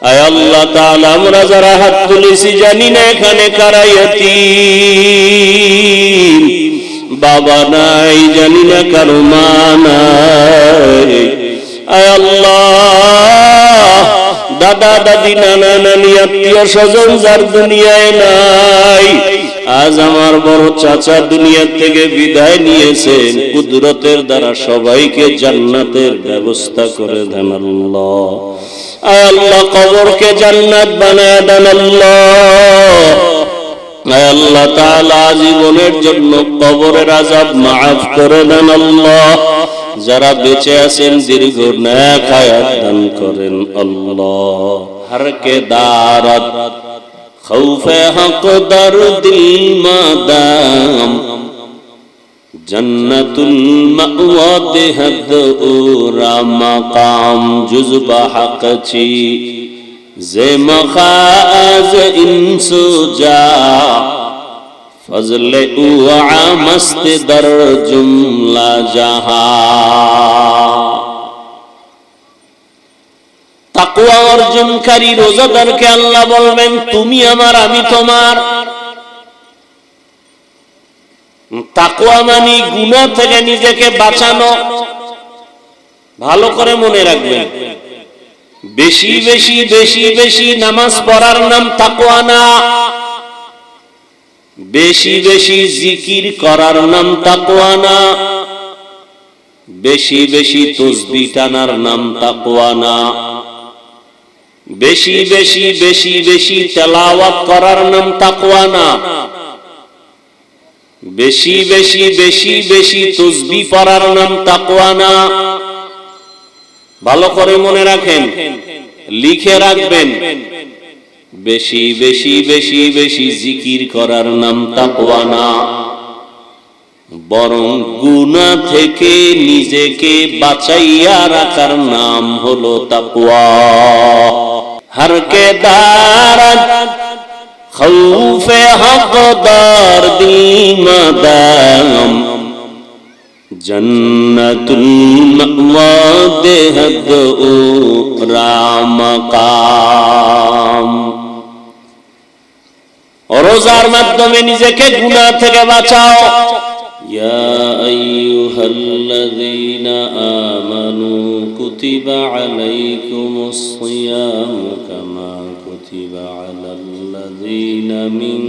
আয় আল্লাহ তাআলা আমরা যারা হাত তুলেছি জানি না এখানে কারা ইয়াতীম, বাবা নাই, জানি না কারো মা নাই। আয় আল্লাহ দাদা দাদি নানা নানি আত্মীয় স্বজন যার দুনিয়ায় নাই, আজ আমার বড় চাচা দুনিয়া থেকে বিদায় নিয়েছেন, কুদরতের দ্বারা সবাইকে জান্নাতের ব্যবস্থা করে দেন আল্লাহ। আয় আল্লাহ কবরকে জান্নাত বানায় দেন আল্লাহ। আয় আল্লাহ তাআলা জীবনের জন্য কবরের আযাব মাফ করে দেন আল্লাহ। যারা বেঁচে আছেন দীর্ঘ নেক হায়াত দান করেন আল্লাহ। হর কে দারত খৌফে হক দর দিল মাদাম জন্নতুল মাওয়া দেহদ উরা মাকাম জুজবা হক চি জে মখাজ ইনসুজা ফজলে উআ মস্ত দর জুমলা জাহান। তাকওয়া অর্জনকারী রোজাদারকে আল্লাহ বলবেন তুমি আমার আমি তোমার। তাকওয়া মানে গুনাহ থেকে নিজেকে বাঁচানো। ভালো করে মনে রাখবেন, বেশি বেশি বেশি বেশি নামাজ পড়ার নাম তাকওয়া না, বেশি বেশি জিকির করার নাম তাকওয়া না, বেশি বেশি তাসবিহ টানার নাম তাকওয়া না, বেশি বেশি বেশি বেশি তেলাওয়াত করার নাম তাকওয়া না, বেশি বেশি বেশি বেশি তাসবিহ পড়ার নাম তাকওয়া না। ভালো করে মনে রাখেন, লিখে রাখবেন, বেশি বেশি বেশি বেশি জিকির করার নাম তাকওয়া না, বরং গুনাহ থেকে নিজেকে বাঁচাইয়া রাখার নাম হলো তাকওয়া। হর কে দারত খৌফে হক দর দিল মাদাম জন্নতুল মাওয়া দেহদ উরা মাকাম। রোজার মাধ্যমে নিজেকে গুনাহ থেকে বাঁচাও। ইয়া আইয়ুহাল্লাযীনা আমানু কুতিবা আলাইকুমুস সিয়ামু কামা কুতিবা আলাল্লাযীনা মিন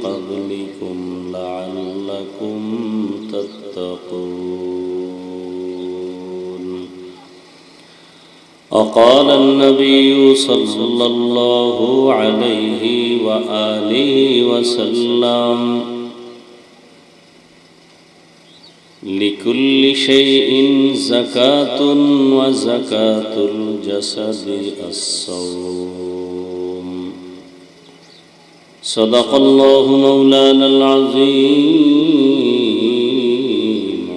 ক্বাবলিকুম লাআল্লাকুম তাত্তাকুন। وقال النبي صلى الله عليه وآله وسلم لكل شيء زكاة وزكاة الجسد الصوم. صدق الله مولانا العظيم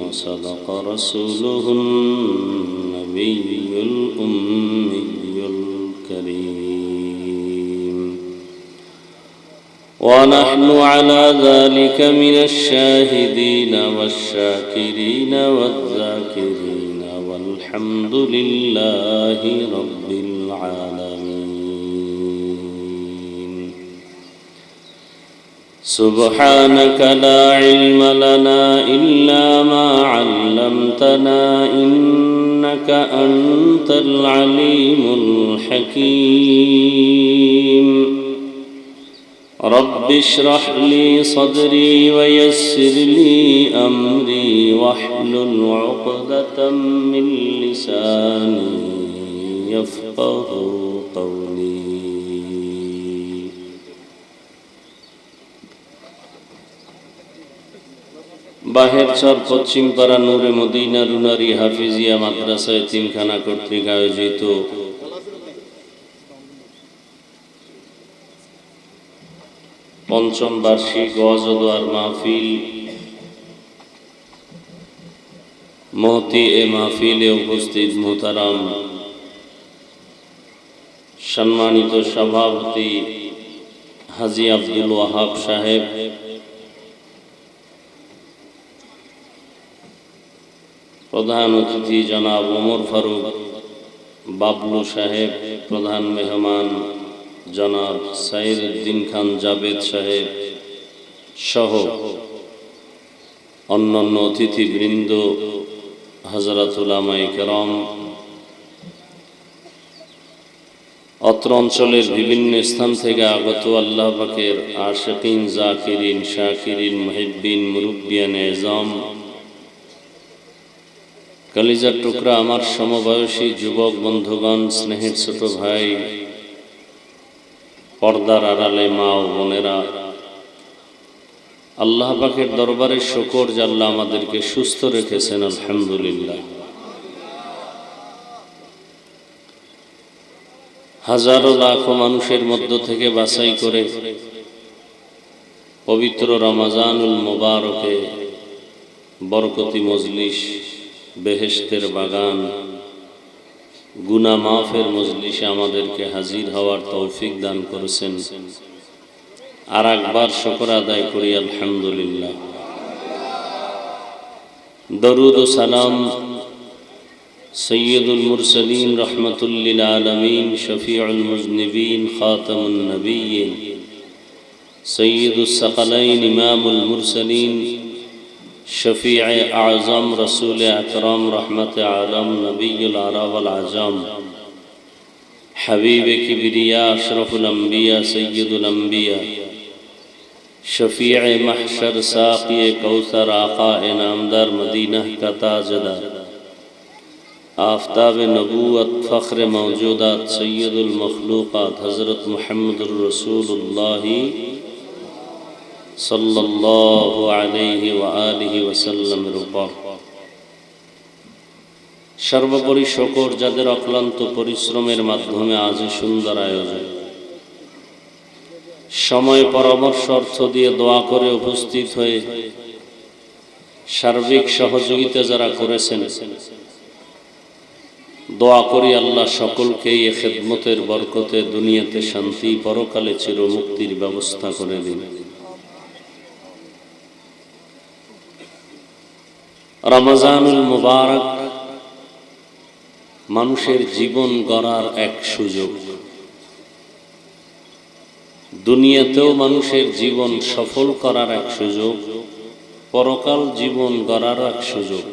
وصدق رسوله النبي الأمي الكريم ونحن على ذلك من الشاهدين والشاكرين والذاكرين والحمد لله رب العالمين. سبحانك لا علم لنا إلا ما علمتنا إنك أنت العليم الحكيم. رب اشرح لي صدري ويسر لي أمري واحلل عقدة من لساني يفقه قولي. বাহেরচর পশ্চিমপাড়া নূরে মদিনা রুনারি হাফিজিয়া মাদ্রাসা এতিমখানা কর্তৃক আয়োজিত পঞ্চম বার্ষিক ওয়াজ ও দোয়ার মাহফিল। মহতি এ মাহফিলে উপস্থিত মুহতারাম সম্মানিত সভাপতি হাজী আব্দুল ওয়াহাব সাহেব, প্রধান অতিথি জনাব ওমর ফারুক বাবলু সাহেব, প্রধান মেহমান জনাব সাইদুদ্দিন খান জাবেদ সাহেব সহ অন্যান্য অতিথিবৃন্দ, হযরত উলামায়ে কেরাম, অত্র অঞ্চলের বিভিন্ন স্থান থেকে আগত আল্লাহ পাকের আশিকিন, জাকিরিন, শাকিরিন, মুহিব্বিন, মুরব্বিয়ান এজাম, কলিজার টুকরা আমার সমবয়সী যুবক বন্ধুগণ, স্নেহের ছোট ভাই, পর্দার আড়ালে মা ও বোনেরা, আল্লাহ পাকের দরবারে শুকর যে আল্লাহ আমাদেরকে সুস্থ রেখেছেন, আলহামদুলিল্লাহ। হাজারো লাখো মানুষের মধ্য থেকে বাছাই করে পবিত্র রমজানুল মুবারকে বরকতি মজলিস, বেহেশতের বাগান, গুনাহ মাফের মজলিসে আমাদেরকে হাজির হওয়ার তৌফিক দান করেছেন। আর একবার শুকর আদায় করি, আলহামদুলিল্লাহ। দরুদ ও সালাম সৈয়দুল মুরসালিন, রহমাতুল লিল আলামিন, শফিউল মুজনিবিন, খাতামুন নবিয়্যিন, সৈয়দুস সাকালাইন, ইমামুল মুরসালিন, শফিউ আযম, রাসূল আকরাম, রহমত আলম, নবিয়ুল আরব ওয়াল আজম, হাবিব কিবরিয়া, আশরাফুল আম্বিয়া, সৈয়দুল আম্বিয়া, शफीअ महशर, साक़िए कौसर, आक़ा इनामदार, मदीना का ताजदार, आफ़ताब नबूवत, फ़ख्र मौजूदात, सय्यदुल मखलूक़ात, हज़रत मुहम्मदुर रसूलुल्लाह सल्लल्लाहु अलैहि व आलिहि वसल्लमेর উপর সর্বোপরি শুকর যাদের অক্লান্ত পরিশ্রমের মাধ্যমে আজ সুন্দর আয়োজন, সময় পরামর্শ অর্থ দিয়ে দোয়া করে উপস্থিত হয়ে সার্বিক সহযোগিতা যারা করেছেন, দোয়া করি আল্লাহ সকলকে এই খেদমতের বরকতে দুনিয়াতে শান্তি, পরকালে চিরমুক্তির ব্যবস্থা করে দিন। রমজানুল মুবারক মানুষের জীবন গড়ার এক সুযোগ, দুনিয়াতেও মানুষের জীবন সফল করার এক সুযোগ, পরকাল জীবন গড়ার এক সুযোগ।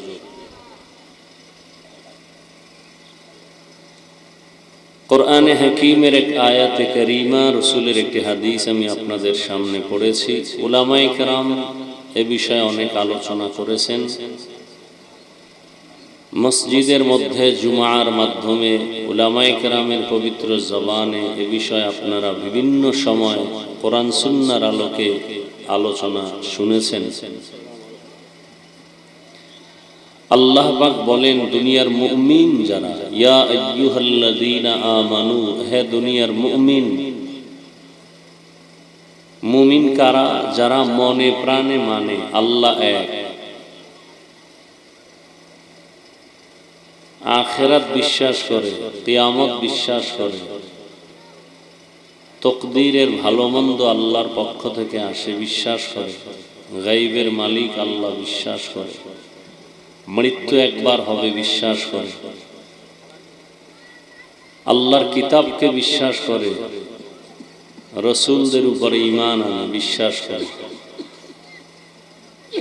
কোরআনে হাকিমের এক আয়াতে কারিমা, রাসূলের একটি হাদিস আমি আপনাদের সামনে পড়েছি। উলামায়ে কেরাম এ বিষয়ে অনেক আলোচনা করেছেন। মসজিদের মধ্যে জুমার মাধ্যমে উলামায়ে কেরামের পবিত্র জবানে এ বিষয়ে আপনারা বিভিন্ন সময় কোরআন সুন্নাহর আলোকে আলোচনা শুনেছেন। আল্লাহ পাক বলেন, দুনিয়ার মুমিন যারা, ইয়া আইয়ুহাল্লাযীনা আমানু, হে দুনিয়ার মুমিন। মুমিন কারা? যারা মনে প্রাণে মানে আল্লাহ এক, আখিরাত বিশ্বাস করে, কিয়ামত বিশ্বাস করে, তকদীরের ভালো মন্দ আল্লাহর পক্ষ থেকে আসে বিশ্বাস করে, গায়বের মালিক আল্লাহ বিশ্বাস করে, মৃত্যু একবার হবে বিশ্বাস করে, আল্লাহর কিতাবকে বিশ্বাস করে, রাসূলদের উপরে ঈমান আনে, বিশ্বাস করে।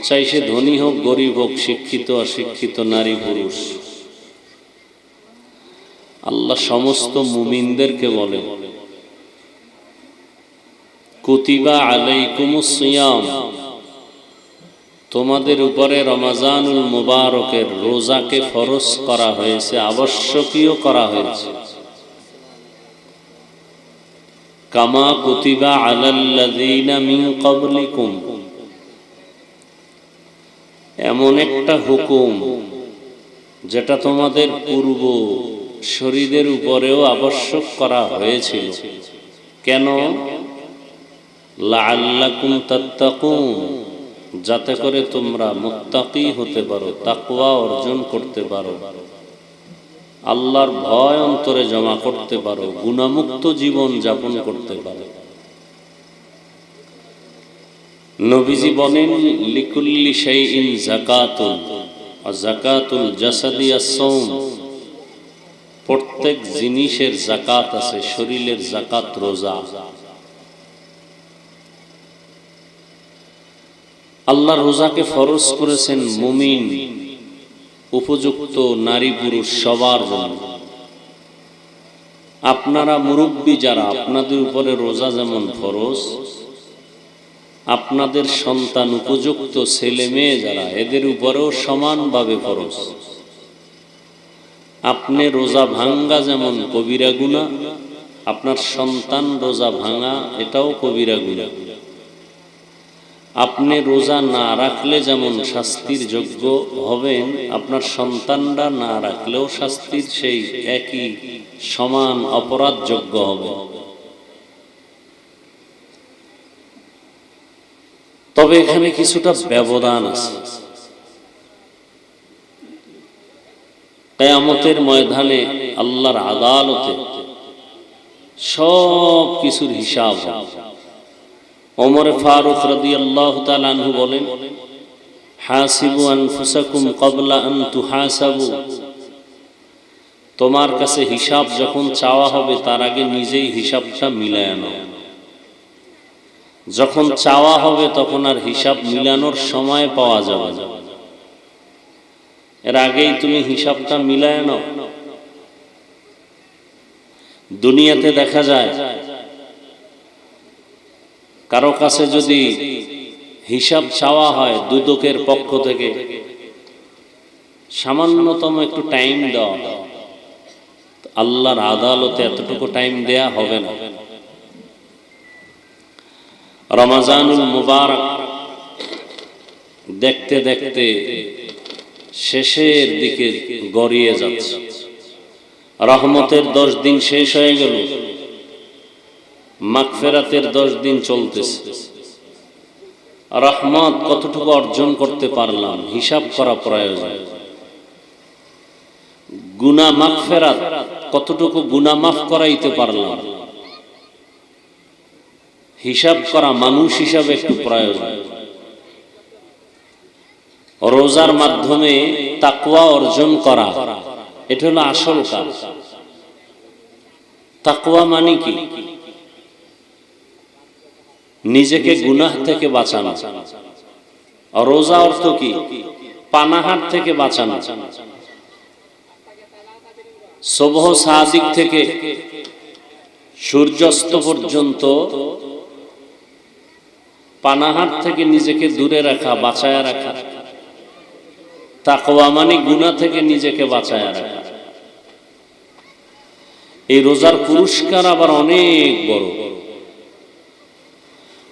চাই সে ধনী হোক, গরিব হোক, শিক্ষিত অশিক্ষিত, নারী পুরুষ, আল্লাহ সমস্ত মুমিনদেরকে বলে, কুতিবা আলাইকুমুস সিয়াম, তোমাদের উপরে রমজানুল মুবারকের রোজাকে ফরজ করা হয়েছে, আবশ্যকীয় করা হয়েছে। কামা কুতিবা আলাল্লাযীনা মিন ক্বাবলিকুম, এমন একটা হুকুম যেটা তোমাদের পূর্ব শরীরের উপরেও আবশ্যক করা হয়েছিল। কেন? লাআল্লাকুম তাত্তাকুন, যাতে করে তোমরা মুত্তাকি হতে পারো, তাকওয়া অর্জন করতে পারো, আল্লাহর ভয় অন্তরে জমা করতে পারো, গুনাহমুক্ত জীবন যাপন করতে পারো। নবীজি বলেন, লিকুল্লি শাইইন যাকাতুন, আর যাকাতুল জাসাদি আস-সাওম, প্রত্যেক জিনিসের যাকাত আছে, শরীরের যাকাত রোজা। আল্লাহ রোজাকে ফরজ করেছেন মুমিন উপযুক্ত নারী পুরুষ সবার জন্য। আপনারা মুরব্বী যারা, আপনাদের উপরে রোজা যেমন ফরজ, আপনাদের সন্তান উপযুক্ত ছেলে মেয়ে যারা, এদের উপরেও সমানভাবে ফরজ। আপনি রোজা ভাঙ্গা যেমন কবিরা গুনাহ, আপনার সন্তান রোজা ভাঙা এটাও কবিরা গুনাহ। আপনি রোজা না রাখলে যেমন শাস্তির যোগ্য হবেন, আপনার সন্তানরা না রাখলেও শাস্তির সেই একই সমান অপরাধ যোগ্য হবে। তবে এখানে কিছুটা ব্যবধান আছে। কিয়ামতের ময়দানে আল্লাহর আদালতে সব কিছুর হিসাব হবে। ওমর ফারুক রাদিয়াল্লাহু তাআলা আনহু বলেন, হাসিবু আনফুসাকুম ক্বাবলা আন তুহাসাবু। তোমার কাছে হিসাব যখন চাওয়া হবে তার আগে নিজেই হিসাবটা মিলায় নাও। যখন চাওয়া হবে তখন আর হিসাব মিলানোর সময় পাওয়া যাবে না, এর আগেই তুমি হিসাবটা মিলায় নাও। দুনিয়াতে দেখা যায় কারো কাছে যদি হিসাব চাওয়া হয় দুদকের পক্ষ থেকে, সামান্যতম একটু টাইম দেওয়া, আল্লাহর আদালতে এতটুকু টাইম দেয়া হবে না। রমজানুল মুবারক দেখতে দেখতে শেষের দিকে গড়িয়ে যাচ্ছে। রহমতের 10 দিন শেষ হয়ে গেল, মাগফিরাতের 10 দিন চলতেছে। রহমত কতটুকু অর্জন করতে পারলাম হিসাব করা প্রয়োজন। গুনাহ মাগফিরাত কতটুকু গুনাহ মাফ করাইতে পারলাম হিসাব করা মানুষ হিসাবে একটু প্রয়োজন। রোজার মাধ্যমে তাকওয়া অর্জন করা, এটা হলো আসল কাজ। তাকওয়া মানে কি? নিজেকে গুনাহ থেকে বাঁচানো। রোজা অর্থ কি? পানাহার থেকে বাঁচানো। সুবহ সাদিক থেকে সূর্যাস্ত পর্যন্ত পানাহার থেকে নিজেকে দূরে রাখা, বাঁচায়া রাখা। তাকওয়া মানে গুনাহ থেকে নিজেকে বাঁচায়া রাখা। এই রোজার পুরস্কার আবার অনেক বড়।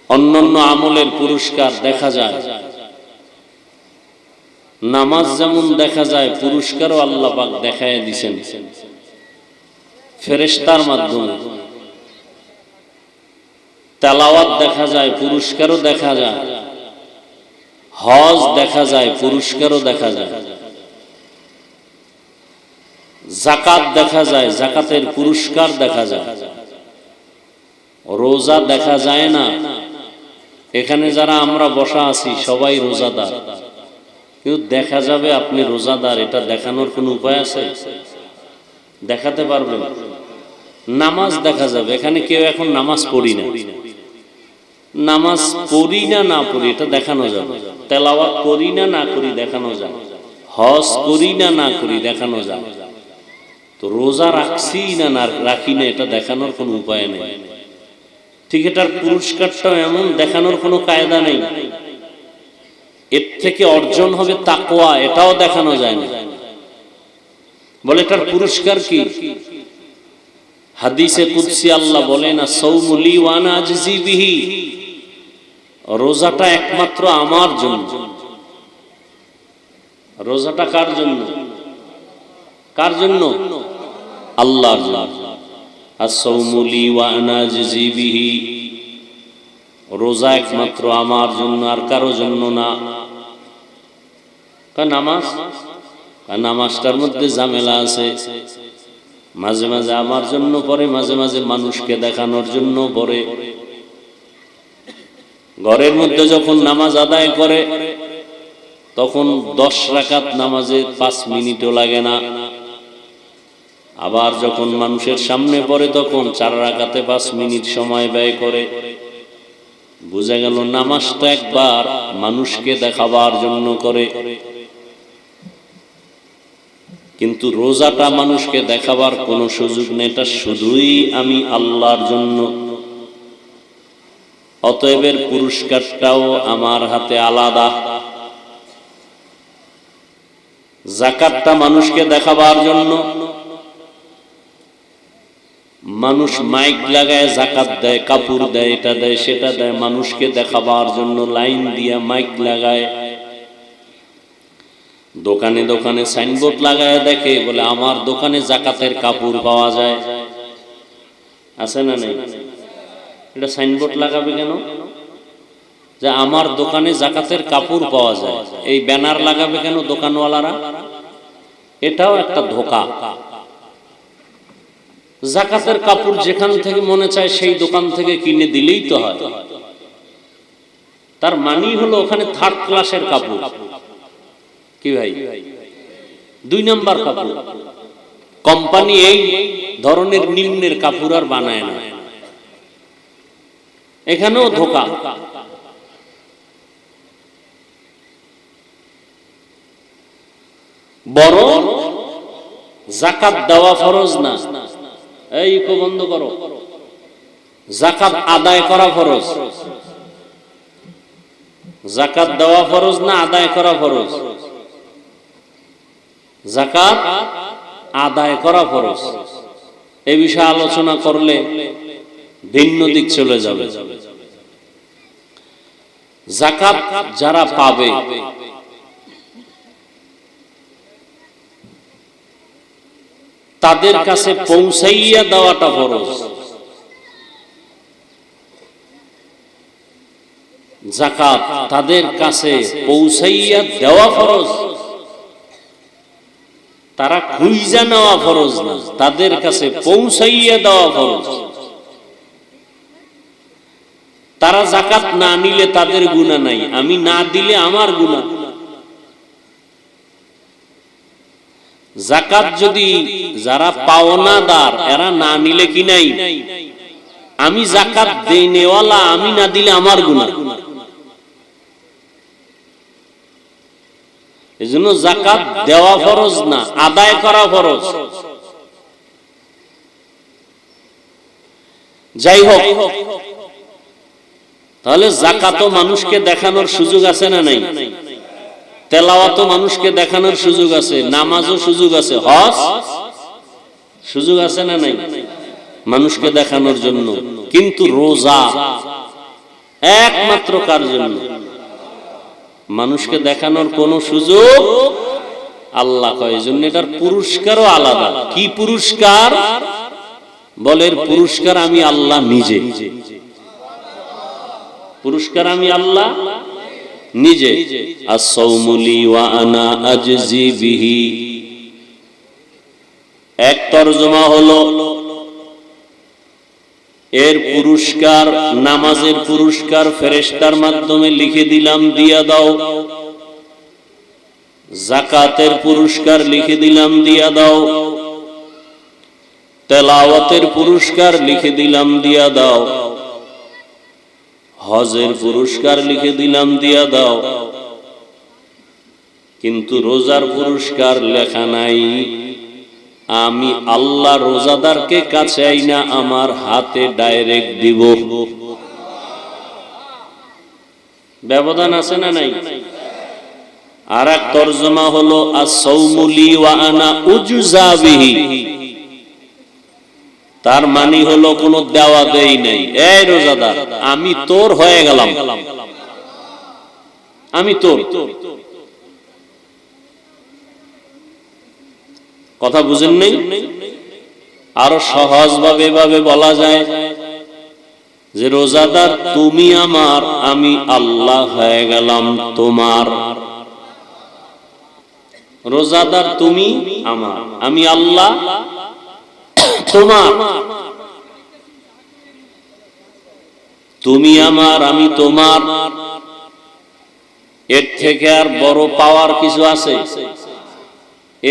অন্যান্য আমলের পুরস্কার দেখা যায়, নামাজ যেমন দেখা যায় পুরস্কারও আল্লাহ পাক দেখায় দিয়েছেন ফেরেশতার মাধ্যমে। তেলাওয়াত দেখা যায়, পুরস্কারও দেখা যায়। হজ দেখা যায়, পুরস্কারও দেখা যায়। যাকাত দেখা যায়, যাকাতের পুরস্কার দেখা যায়। রোজা দেখা যায় না। এখানে যারা আমরা বসা আছি সবাই রোজাদার, কিন্তু দেখা যাবে আপনি রোজাদার, এটা দেখানোর কোনো উপায় আছে? দেখাতে পারবেন? নামাজ দেখা যাবে। এখানে কেউ এখন নামাজ পড়ি না, নামাজ পড়ি না না পড়ি এটা দেখানো যাবে। তেলাওয়াত করি না না করি দেখানো যায়। হজ করি না না করি দেখানো যায়। তো রোজা রাখছি না না রাখি না এটা দেখানোর কোনো উপায় নেই। ঠিক এটার পুরস্কারটাও এমন, দেখানোর কোনো কায়দা নেই। এর থেকে অর্জন হবে তাকওয়া, এটাও দেখানো যায় না। বলে এটার পুরস্কার কি? হাদিসে কুদসি আল্লাহ বলেন, সাওমু লি ওয়া আনা আজজি বিহি। রোজাটা একমাত্র আমার জন্য। রোজাটা কার জন্য? কার জন্য? আল্লাহর জন্য। as-sawmu li wa ana ajzi bihi। রোজা একমাত্র আমার জন্য, আর কারো জন্য না। নামাজ, নামাজটার মধ্যে ঝামেলা আছে। মাঝে মাঝে আমার জন্য পড়ে, মাঝে মাঝে মানুষকে দেখানোর জন্য পড়ে। ঘরের মধ্যে যখন নামাজ আদায় করে তখন 10 রাকাত নামাজে 5 মিনিটও লাগে না। আবার যখন মানুষের সামনে পড়ে তখন 4 রাকাতে 5 মিনিট সময় ব্যয় করে। বোঝা গেল নামাজটা একবার মানুষকে দেখাবার জন্য করে, কিন্তু রোজাটা মানুষকে দেখাবার কোনো সুযোগ নেই, এটা শুধুই আমি আল্লাহর জন্য। অতএব এর পুরস্কারটাও আমার হাতে আলাদা। যাকাতটা মানুষকে দেখাবার জন্য, মানুষ মাইক লাগায় যাকাত দেয়, কাপড় দেয়, এটা দেয় সেটা দেয়, মানুষকে দেখাবার জন্য লাইন দিয়ে মাইক লাগায়। দোকানে দোকানে সাইনবোর্ড লাগায় দেখে, বলে আমার দোকানে যাকাতের কাপড় পাওয়া যায়, আছে না নেই? এটা সাইনবোর্ড লাগাবে কেন? যে আমার দোকানে যাকাতের কাপড় পাওয়া যায়, এই ব্যানার লাগাবে কেন দোকানওয়ালারা? এটাও একটা ধোঁকা। যাকাতের কাপড় যেখান থেকে মনে চায় সেই দোকান থেকে কিনে দিলেই তো হয়। তার মানি হলো ওখানে 3rd ক্লাসের কাপড়, কি ভাই, 2 নাম্বার কাপড়। কোম্পানি এই ধরনের নিম্নের কাপড় আর বানায় না। এখানেও ধোঁকা। বড় যাকাত দেওয়া ফরজ না, এই ইকো বন্ধ করো, যাকাত আদায় করা ফরজ। যাকাত দেওয়া ফরজ না আদায় করা ফরজ? যাকাত আদায় করা ফরজ। এই বিষয়ে আলোচনা করলে ভিন্ন দিক চলে যাবে। যাকাত যারা পাবে তাদের কাছে পৌঁছাইয়া দেওয়াটা ফরজ। যাকাত তাদের কাছে পৌঁছাইয়া দেওয়া ফরজ, তারা খুঁজা নেওয়া ফরজ না, তাদের কাছে পৌঁছাইয়া দেওয়া ফরজ। তারা যাকাত না নিলে তাদের গুনাহ নাই, আমি না দিলে আমার গুনাহ। যাকাত যদি যারা পাওনাদার এরা না নিলে কি নাই, আমি যাকাত দেনেওয়ালা, আমি না দিলে আমার গুনাহ। এজন্য যাকাত দেওয়া ফরজ না, আদায় করা ফরজ। যাই হোক, তাহলে যাকাতও মানুষকে দেখানোর সুযোগ আছে না নাই? তেলাওয়াতও মানুষকে দেখানোর সুযোগ আছে, নামাজও সুযোগ আছে, হজ সুযোগ আছে না নাই মানুষকে দেখানোর জন্য। কিন্তু রোজা একমাত্র কার জন্য? মানুষকে দেখানোর কোন সুযোগ আল্লাহ কয়। এজন্য এটার পুরস্কারও আলাদা। কি পুরস্কার? বলের পুরস্কার আমি আল্লাহ নিজে। পুরস্কার আমি আল্লাহ নিজে। as-sawmu li wa ana ajzi bihi। এক তরজমা হলো এর পুরস্কার, নামাজের পুরস্কার ফেরেশতার মাধ্যমে লিখে দিলাম, দিয়া দাও। যাকাতের পুরস্কার লিখে দিলাম, দিয়া দাও। তেলাওয়াতের পুরস্কার লিখে দিলাম, দিয়া দাও। হজের পুরস্কার লিখে দিলাম, দিয়া দাও। কিন্তু রোজার পুরস্কার লেখা নাই। আমি আল্লাহ রোজাদারকে কাছে আইনা আমার হাতে ডাইরেক্ট দিব। ব্যবধান আছে না নাই? আর এক তরজমা হলো as-sawmu li wa ana ujza bihi। তার মানে হলো কোনো দেওয়া দেই নাই। এই রোজাদার, আমি তোর হয়ে গেলাম, আমি তোর। কথা বুঝেন নাই? আরো সহজ ভাবে এভাবে বলা যায় যে রোজাদার তুমি আমার, আমি আল্লাহ হয়ে গেলাম তোমার। রোজাদার তুমি আমার, আমি আল্লাহ তোমার। তুমি আমার, আমি তোমার। এর থেকে আর বড় পাওয়ার কিছু আছে?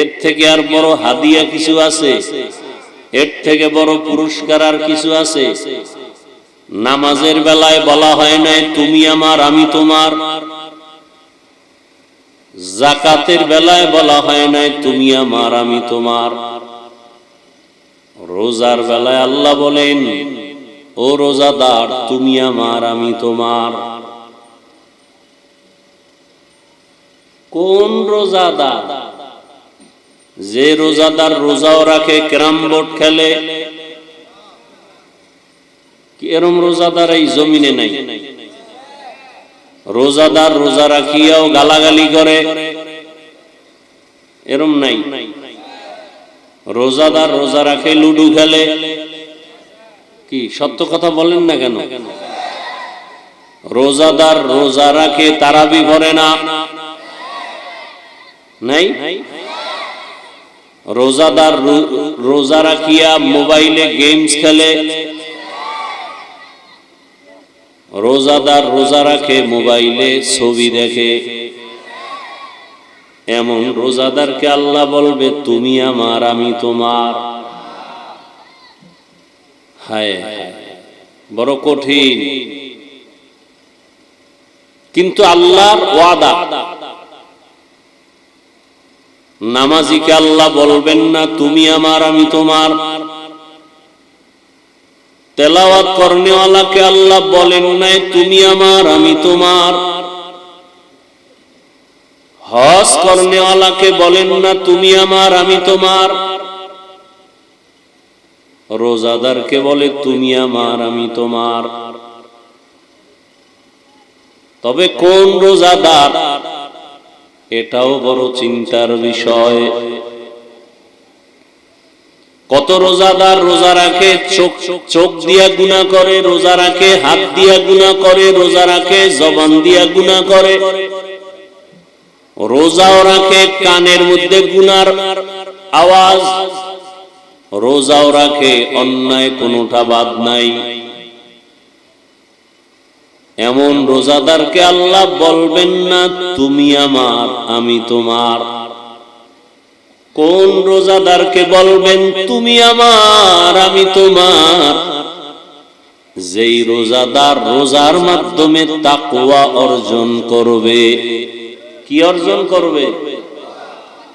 এর থেকে আর বড় হাদিয়া কিছু আছে? এর থেকে বড় পুরস্কার আর কিছু আছে? নামাজের বেলায় বলা হয় নাই তুমি আমার আমি তোমার, যাকাতের বেলায় বলা হয় নাই তুমি আমার আমি তোমার, রোজার বেলায় আল্লাহ বলেন ও রোজাদার তুমি আমার আমি তোমার। কোন রোজাদার? যে রোজাদার রোজাও রাখে ক্যারাম বোর্ড খেলে, কি এরম রোজাদার এই জমিনে নাই? রোজাদার রোজা রাখিয়াও গালাগালি করে, এরম নাই? রোজাদার রোজা রাখে লুডু খেলে, কি সত্য কথা বলেন না কেন? রোজাদার রোজা রাখে তারাবি পড়ে না, নাই? রোজাদার রোজা রাখিয়া মোবাইলে গেমস খেলে, রোজাদার রোজা রাখে মোবাইলে ছবি দেখে। এমন রোজাদারকে আল্লাহ বলবে তুমি আমার আমি তোমার। হায় বড় কঠিন, কিন্তু আল্লাহর ওয়াদা। নামাজিকে আল্লাহ বলবেন না তুমি আমার আমি তোমার। তেলাওয়াত করনেওয়ালাকে আল্লাহ বলেন নাই তুমি আমার আমি তোমার। হজ করনেওয়ালাকে বলেন না তুমি আমার আমি তোমার। রোজাদারকে বলে তুমি আমার আমি তোমার। তবে কোন রোজাদার, এটাও বড় চিন্তার বিষয়। কত রোজাদার রোজা রাখে চোখ দিয়া গুনাহ করে, রোজা রাখে হাত দিয়া গুনাহ করে, রোজা রাখে জবান দিয়া গুনাহ করে, রোজাও রাখে কানের মধ্যে গুনার আওয়াজ, রোজাও রাখে অন্যায় কোনোটা বাদ নাই। এমন রোজাদারকে আল্লাহ বলবেন না তুমি আমার আমি তোমার। কোন রোজাদারকে বলবেন তুমি আমার আমি তোমার? যেই রোজাদার রোজার মাধ্যমে তাকওয়া অর্জন করবে। কি অর্জন করবে?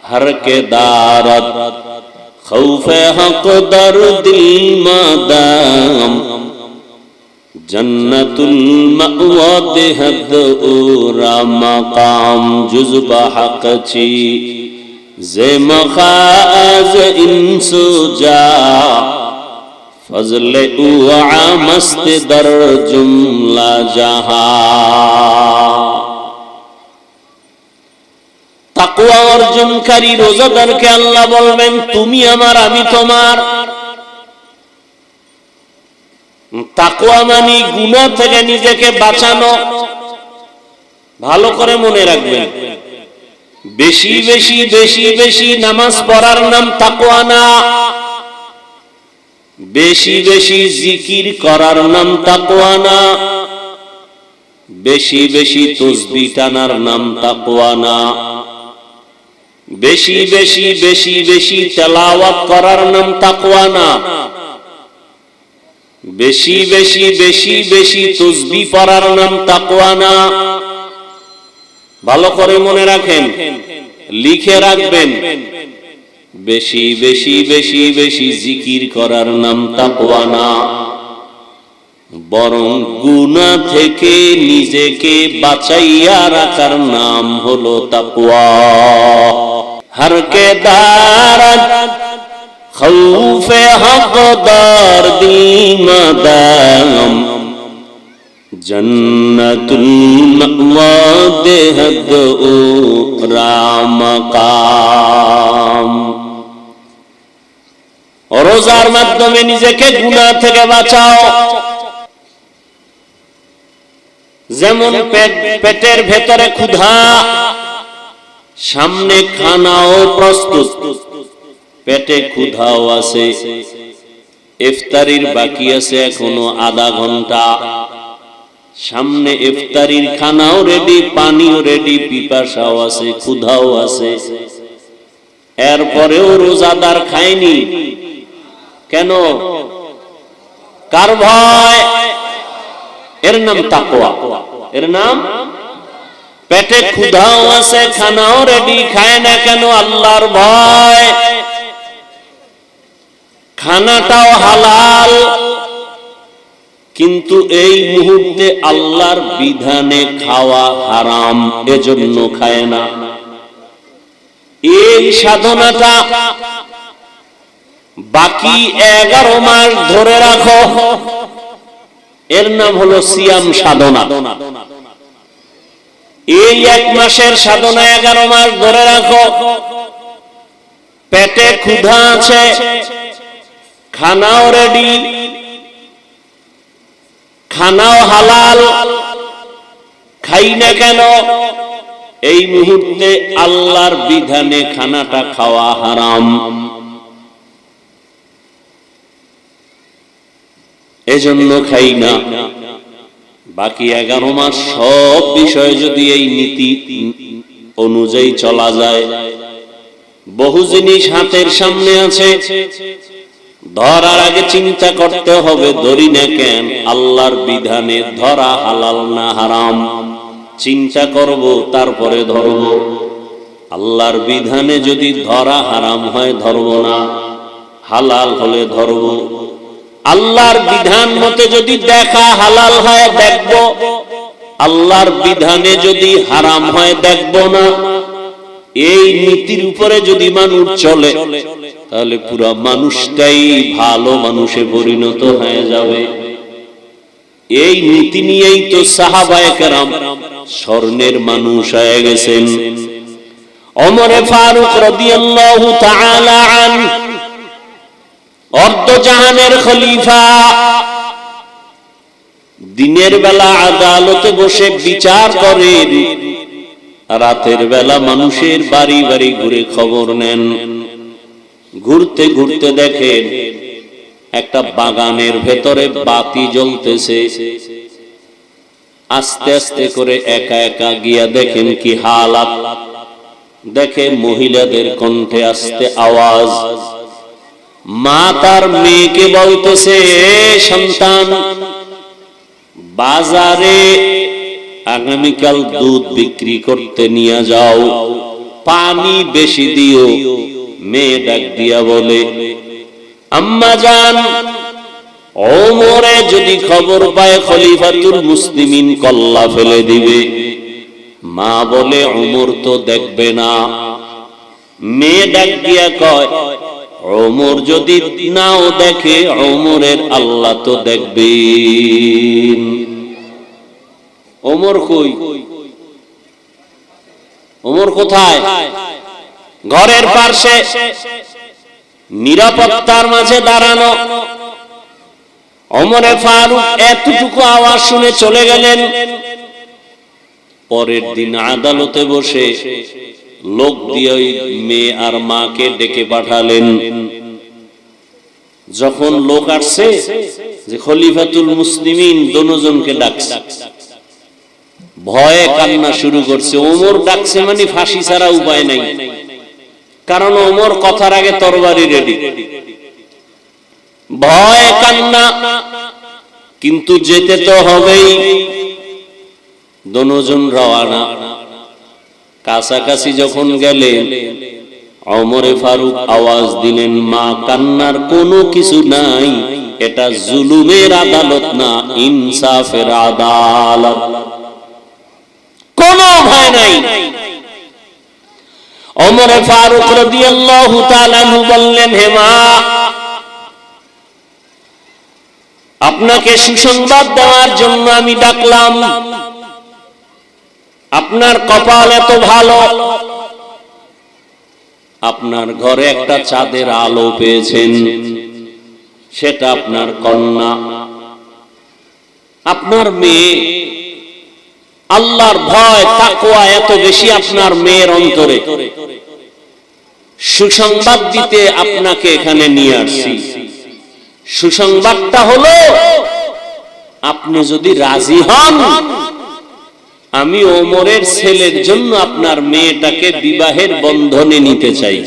হরকে দারাত খৌফে হক দরদিল মাদাম জন্নতুল মাওয়া দেহদ উরা মাকাম জুজবা হক চি যে মখাজ ইনসুজা ফজলে উআ মস্ত দর জুমলা জাহা। তাকওয়া অর্জনকারী রোজাদারকে আল্লাহ বলবেন তুমি আমার আমি তোমার। তাকওয়া মানে গুনাহ থেকে নিজেকে বাঁচানো। ভালো করে মনে রাখবেন, বেশি বেশি বেশি বেশি নামাজ পড়ার নাম তাকওয়া না, বেশি বেশি জিকির করার নাম তাকওয়া না, বেশি বেশি তাসবিহ টানার নাম তাকওয়া না, বেশি বেশি বেশি বেশি তেলাওয়াত করার নাম তাকওয়া না, বেশি বেশি বেশি বেশি তাসবিহ পড়ার নাম তাকওয়া না। ভালো করে মনে রাখেন, লিখে রাখবেন, বেশি বেশি বেশি বেশি জিকির করার নাম তাকওয়া না, বরং গুনাহ থেকে নিজেকে বাঁচাইয়া রাখার নাম হলো তাকওয়া। হরকে দারাত খৌফে হক দরদিল মাদাম জন্নতুল মাওয়া দেহদ উরা মাকাম। রোজার মাধ্যমে নিজেকে গুনাহ থেকে বাঁচাও। যেমন পেটের ভেতরে ক্ষুধা, সামনে খানাও প্রস্তুত, পেটে ক্ষুধাও আছে, ইফতারির বাকি আছে এখনো আধা ঘন্টা, সামনে ইফতারির খানাও রেডি, পানিও রেডি, পিপাসাও আছে, ক্ষুধাও আছে। এরপরেও রোজাদার খায়নি কেন? কার ভয়? এর নাম তাকওয়া, এর নাম। পেটে ক্ষুধাও আছে, খানাও রেডি, খায় না কেন? আল্লাহর ভয়। খানাটাও হালাল, কিন্তু এই মুহূর্তে আল্লাহর বিধানে খাওয়া হারাম, এজন্য খায় না। এই সাধনাটা বাকি 11 মাস ধরে রাখো, এর নাম হলো সিয়াম সাধনা। এই 1 মাসের সাধনা 11 মাস ধরে রাখো। পেটে ক্ষুধা আছে, খানাও রেডি, খানাও হালাল, খাই না কেন? এই মুহূর্তে আল্লাহর বিধানে খানাটা খাওয়া হারাম, এজন্য খাই না। বাকি 11 মাস সব বিষয় যদি এই নীতি অনুযায়ী চলা যায়, বহু জিনিস হাতের সামনে আছে, ধরার আগে চিন্তা করতে হবে ধরি না কেন, আল্লাহর বিধানে ধরা হালাল না হারাম, চিন্তা করব তারপরে ধরব। আল্লাহর বিধানে যদি ধরা হারাম হয় ধরব না, হালাল হলে ধরব। আল্লাহর বিধান মতে যদি দেখা হালাল হয় দেখব, আল্লাহর বিধানে যদি হারাম হয় দেখব না। এই নীতির উপরে যদি মানুষ চলে, তাহলে পুরো মানুষটাই ভালো মানুষে পরিণত হয়ে যাবে। এই নীতি নিয়েই তো সাহাবায়ে কেরাম স্বর্ণের মানুষ হয়ে গেছেন। ওমরে ফারুক রাদিয়াল্লাহু তাআলা আনহু অর্ধজাহানের খলিফা, দিনের বেলা আদালতে বসে বিচার করেন, রাতের বেলা মানুষের বাড়ি বাড়ি ঘুরে খবর নেন। ঘুরতে ঘুরতে দেখেন একটা বাগানের ভেতরে বাতি জ্বলতেছে। আস্তে আস্তে করে একা একা গিয়া দেখেন কি হালাত। দেখে মহিলাদের কণ্ঠে আস্তে আওয়াজ। মা তার মেয়েকে বলতেছে, সন্তান বাজারে আগামীকাল দুধ বিক্রি করতে নিয়ে যাও, পানি বেশি দিও। মেয়ে ডাক দিয়া বলে, আম্মা জান, ওমরে যদি খবর পায় খলিফাতুল মুসলিমিন কল্লা ফেলে দিবে। মা বলে, ওমর তো দেখবে না। মেয়ে ডাক দিয়া কয়, ওমর যদি নাও দেখে, ওমরের আল্লাহ তো দেখবেন। ওমর কই? ওমর কোথায়? ঘরের পাশে নিরাপত্তার মাঝে দাঁড়ানো। ওমরে ফারুক এতটুকু আওয়াজ শুনে চলে গেলেন। পরের দিন আদালতে বসে লোক দিয়ে মেয়ে আর মাকে ডেকে পাঠালেন। যখন লোক আসছে যে খলিফাতুল মুসলিমিন দুজনকে ডাকছে, ভয়ে কান্না শুরু করছে। ওমর ডাকছে মানে ফাঁসি ছাড়া উপায় নাই, কারণ ওমর কথার আগে তরবারি রেডি। ভয়ে কান্না, কিন্তু যেতে তো হবেই। দুজন রওয়ানা। কাছাকাছি যখন গেলেন, ওমরে ফারুক আওয়াজ দিলেন, মা, কান্নার কোনো কিছু নাই, এটা জুলুমের আদালত না, ইনসাফের আদালত। কোনো ভয় নাই। ওমরে ফারুক রাদিয়াল্লাহু তাআলা আনহু বললেন, হে মা, আপনাকে সুসংবাদ দেওয়ার জন্য আমি ডাকলাম। আপনার কপাল এত ভালো, আপনার ঘরে একটা চাঁদের আলো পেয়েছেন, সেটা আপনার কন্যা, আপনার মেয়ে। আল্লাহর ভয় তাকওয়া এত বেশি আপনার মেয়ের অন্তরে। সুসংবাদ দিতে আপনাকে এখানে নিয়ে আসছি। সুসংবাদটা হলো, আপনি যদি রাজি হন, আমি ওমরের ছেলের জন্য আপনার মেয়েটাকে বিবাহের বন্ধনে নিতে চাই।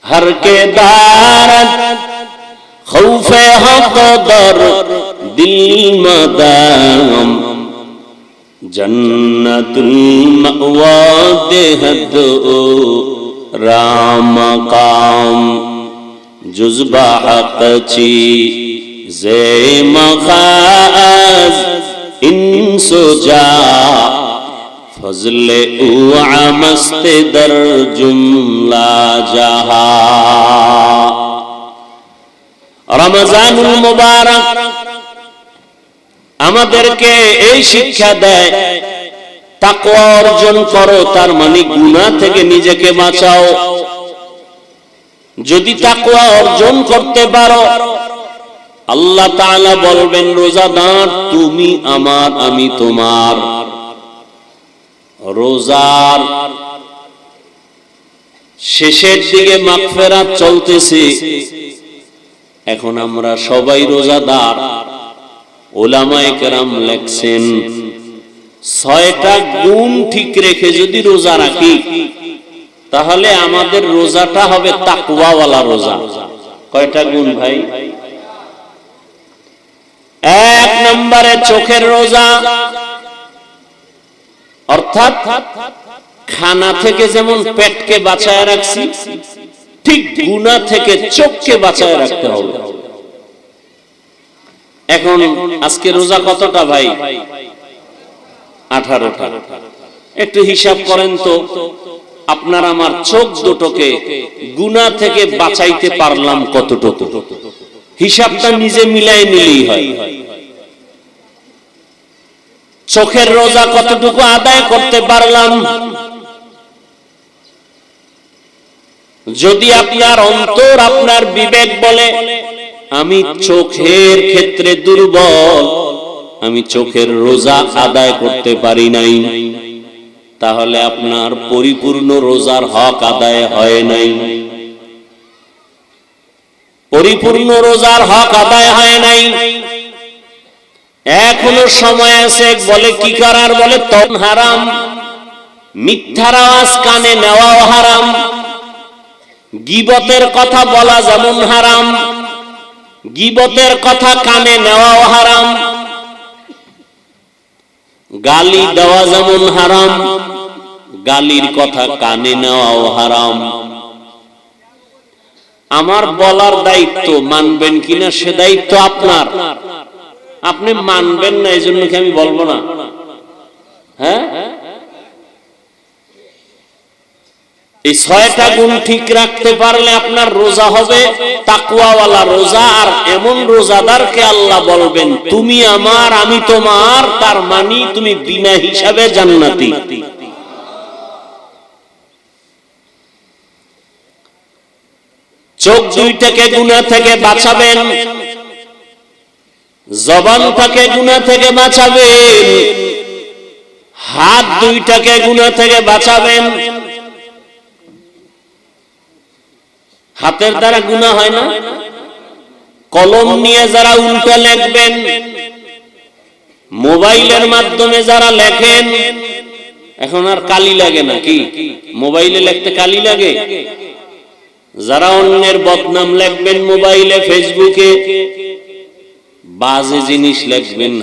हर के दारत खौफे हक दर दिल मदाम जन्नतुल मअवा देहद राम मकाम जुज़बा हक ची जे मखाज इंसो जा फजले मस्ते दर जुमला जहा। रमजानुल मुबारक আমাদেরকে এই শিক্ষা দেয় তাকওয়া অর্জন করো, তার মানে গুনাহ থেকে নিজেকে বাঁচাও। যদি তাকওয়া অর্জন করতে পারো আল্লাহ তাআলা বলবেন রোজাদার তুমি আমার আমি তোমার। রোজার শেষের দিকে মাগফিরাত চলতেছে, এখন আমরা সবাই রোজাদার। উলামায়ে কেরাম লেখছেন ৬টা গুণ ঠিক রেখে যদি রোজা রাখি তাহলে আমাদের রোজাটা হবে তাকওয়াওয়ালা রোজা। কয়টা গুণ ভাই? ১ নম্বরে চোখের রোজা, অর্থাৎ খানা থেকে যেমন পেটকে বাঁচায় রাখছি ঠিক গুনাহ থেকে চোখকে বাঁচায় রাখতে হবে। এখন আজকে রোজা কতটা ভাই? 18টা। একটু হিসাব করেন তো আপনার আমার চোখ দুটোকে গুনাহ থেকে বাঁচাইতে পারলাম কতটুকু? হিসাবটা নিজে মিলাই নিলেই হয়। চোখের রোজা কতটুকু আদায় করতে পারলাম? যদি আপনার অন্তর আপনার বিবেক বলে আমি চোখের ক্ষেত্রে দুর্বল, আমি চোখের রোজা আদায় করতে পারি নাই, তাহলে আপনার পরিপূর্ণ রোজার হক আদায় হয় নাই। পরিপূর্ণ রোজার হক আদায় হয় নাই। এখনো সময় আছে। বলে কি করার? বলে তন হারাম, মিথ্যার আওয়াজ কানে নেওয়াও হারাম, গীবতের কথা বলা যেমন হারাম, গীবতের কথা কানে নেওয়াও হারাম, গালি দেওয়া যেমন হারাম, গালির কথা কানে নেওয়াও হারাম। আমার বলার দায়িত্ব, মানবেন কিনা সে দায়িত্ব আপনার। আপনি মানবেন না এই জন্য কি আমি বলবো না? হ্যাঁ, এই ৬টা গুণ ঠিক রাখতে পারলে আপনার রোজা হবে তাকওয়াওয়ালা রোজা। আর এমন রোজাদারকে আল্লাহ বলবেন তুমি আমার আমি তোমার, তার মানে তুমি বিনা হিসাবে জান্নাতি। চোখ দুইটাকে গুনাহ থেকে বাঁচাবেন, জবানটাকে গুনাহ থেকে বাঁচাবেন, হাত দুইটাকে গুনাহ থেকে বাঁচাবেন। হাতের দ্বারা গুনাহ হয় না? কলম নিয়ে যারা উল্টো লিখবেন, মোবাইলের মাধ্যমে যারা লেখেন, এখন আর কালি লাগে না কি? মোবাইলে লিখতে কালি লাগে? যারা অন্যের বদনাম লিখবেন মোবাইলে, ফেসবুকে, বাজে জিনিস লিখবেন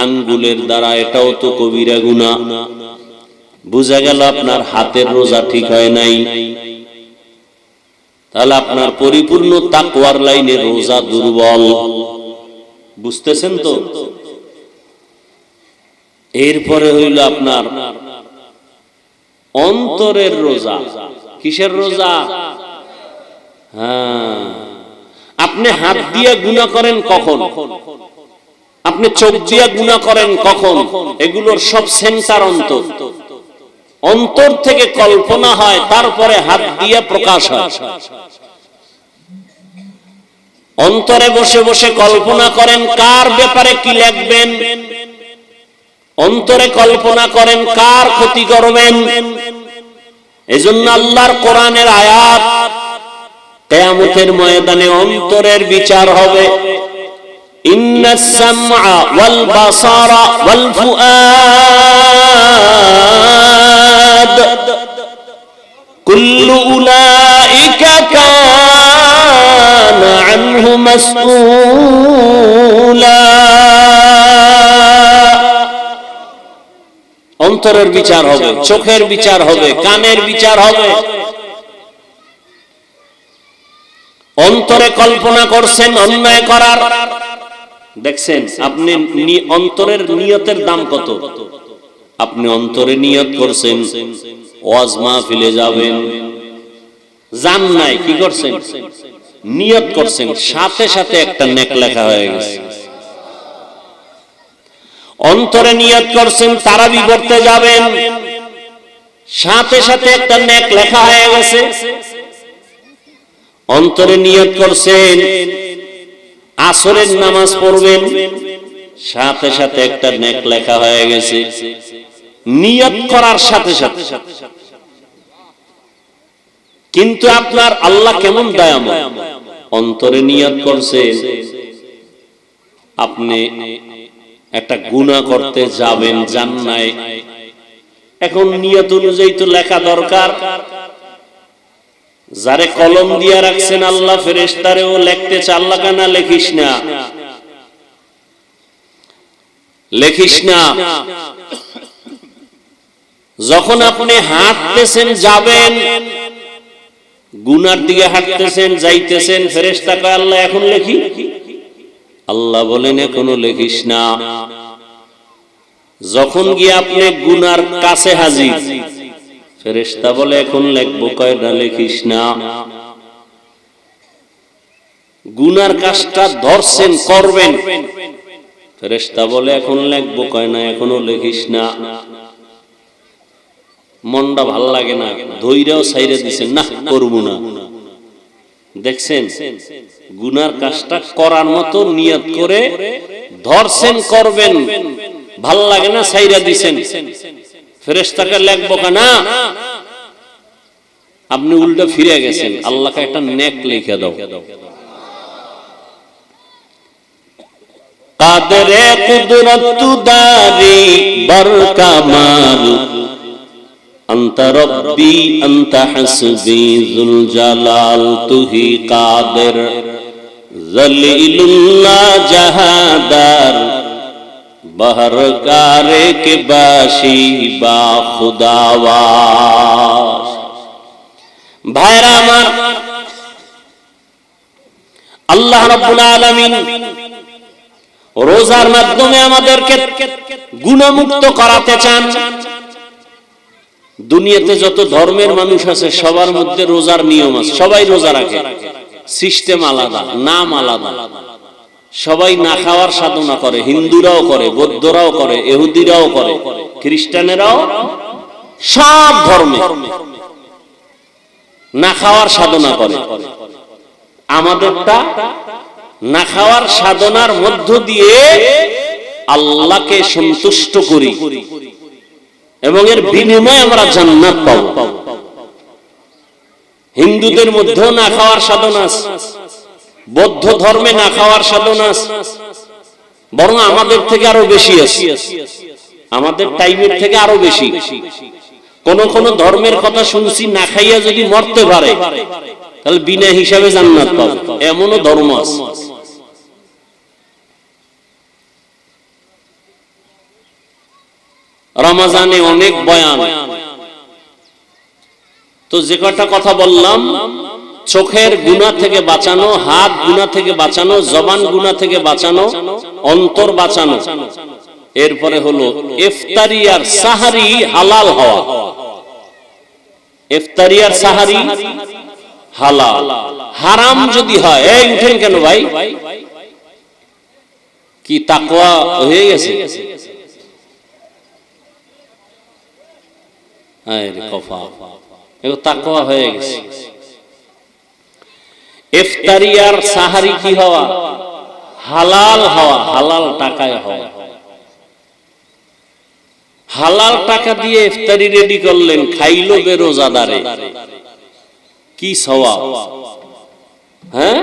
আঙ্গুলের দ্বারা, এটাও তো কবিরা গুনাহ। বুঝা গেল আপনার হাতের রোজা ঠিক হয় নাই। তাহলে আপনার পরিপূর্ণ তাকওয়ার লাইনে রোজা দুর্বল। বুঝতেছেন তো? এরপরে হইল আপনার অন্তরের রোজা। কিসের রোজা? হ্যাঁ, আপনি হাত দিয়ে গুনাহ করেন কখন? আপনি চোখ দিয়ে গুনাহ করেন কখন? এগুলোর সব সেন্সার অন্তর। অন্তর থেকে কল্পনা হয়, তারপরে হাত দিয়ে প্রকাশ হয়। অন্তরে বসে বসে কল্পনা করেন কার ব্যাপারে কি লিখবেন, অন্তরে কল্পনা করেন কার ক্ষতি করবেন। এজন্য আল্লাহর কোরআনের আয়াত, কিয়ামতের ময়দানে অন্তরের বিচার হবে। ইন্নাস সামআ ওয়াল বাসারা ওয়াল ফুআদ কুল্লু উলাইকা আনহু মাসউলা। অন্তরের বিচার হবে, চোখের বিচার হবে, কানের বিচার হবে। অন্তরে কল্পনা করছেন অন্যায় করার, দেখছেন আপনি অন্তরের নিয়তের দাম কত। আপনি অন্তরে নিয়ত করছেন ওয়াজ মাহফিলে যাবেন, জান নাই, কি করছেন? নিয়ত করছেন, সাথে সাথে একটা নেক লেখা হয়ে গেছে। অন্তরে নিয়ত করছেন তারাবি পড়তে যাবেন, সাথে সাথে একটা নেক লেখা হয়ে গেছে। অন্তরে নিয়ত করছেন আসরের নামাজ পড়বেন, সাথে সাথে একটা নেক লেখা হয়ে গেছে। নিয়ত করার সাথে সাথে। কিন্তু আপনার আল্লাহ কেমন দয়াময়, অন্তরে নিয়ত করছেন আপনি একটা গুনাহ করতে যাবেন, জান নাই, এখন নিয়ত অনুযায়ী তো লেখা দরকার। যারে কলম দিয়া রাখছেন আল্লাহ, ফেরেশতারেও লিখতেছে, আল্লাহ কানা লেখিস না, লেখিস না। যখন আপনি হাঁটতেছেন, যাবেন, গুনার দিকে হাঁটতেছেন, যাইতেছেন, ফেরেশতা কয় আল্লাহ এখন লেখি, আল্লাহ বলেন এখনো লেখিস না। যখন গিয়ে আপনি গুনার কাছে হাজির, ফেরেশতা বলে এখন লিখবো, কয় না লেখিস না। গুনার কাজটা ধরছেন, করবেন, ফেরেশতা বলে এখন লিখবো, কয় না এখনো লেখিস না। মনটা ভাল লাগে না, ধৈর্যও ছাইরে দিছেন, না করবো না। দেখছেন গুনার কাজটা করার মতো নিয়ত করে ধরছেন, করবেন, ভাল লাগে না, ছাইরা দিছেন। ফেরেশতাকে লিখবো না, আপনি উল্টো ফিরে গেছেন, আল্লাহকে একটা নেক লিখে দাও। কাদরে কুদরত দারি বরকামাল আনতা রব্বি আনতা হাসবি যুল জালাল তুহি কাদের জলিলুল্লাহ জাহাদার বহরগারে কে বাসি বা খুদাওয়াস। ভাইরা আমার, আল্লাহ রাব্বুল আলামিন রোজার মাধ্যমে আমাদেরকে গুনাহমুক্ত করাতে চান। দুনিয়াতে যত ধর্মের মানুষ আছে সবার মধ্যে রোজার নিয়ম আছে, সবাই রোজা রাখে, সিস্টেম আলাদা, নাম আলাদা। সবাই না খাওয়ার সাধনা করে, হিন্দুরাও করে, বৌদ্ধরাও করে, ইহুদিরাও করে, খ্রিস্টানেরাও, সব ধর্মে না খাওয়ার সাধনা করে। আমাদেরটা না খাওয়ার সাধনার মধ্য দিয়ে আল্লাহকে সন্তুষ্ট করি এবং এর বিনিময়ে আমরা জান্নাত পাবো। হিন্দুদের মধ্যেও না খাওয়ার সাধনা আছে, বৌদ্ধ ধর্মে না খাওয়ার সাধনা আছে, বরং আমাদের থেকে আরো বেশি আছে, আমাদের টাইমের থেকে আরো বেশি। কোন কোন ধর্মের কথা শুনছি না খাইয়া যদি মরতে পারে তাহলে বিনা হিসাবে জান্নাত পাবে, এমনও ধর্ম আছে। রমজানে অনেক বয়ান, তো যে কটা কথা বললাম, চোখের গুনাহ থেকে বাঁচানো, হাত গুনাহ থেকে বাঁচানো, জবান গুনাহ থেকে বাঁচানো, অন্তর বাঁচানো। এরপরে হলো ইফতারি আর সাহারি হালাল হওয়া। ইফতারি আর সাহারি হালাল, হারাম যদি হয়, এই উঠেন কেন ভাই, কি তাকওয়া হয়ে গেছে? তাকওয়া হয়ে গেছে। ইফতারি আর সাহারি কি হওয়া? হালাল হওয়া, হালাল টাকায় হওয়া। হালাল টাকা দিয়ে ইফতারি রেডি করলেন, খাইলো বেরোজাদারে, কি সওয়াব। হ্যাঁ,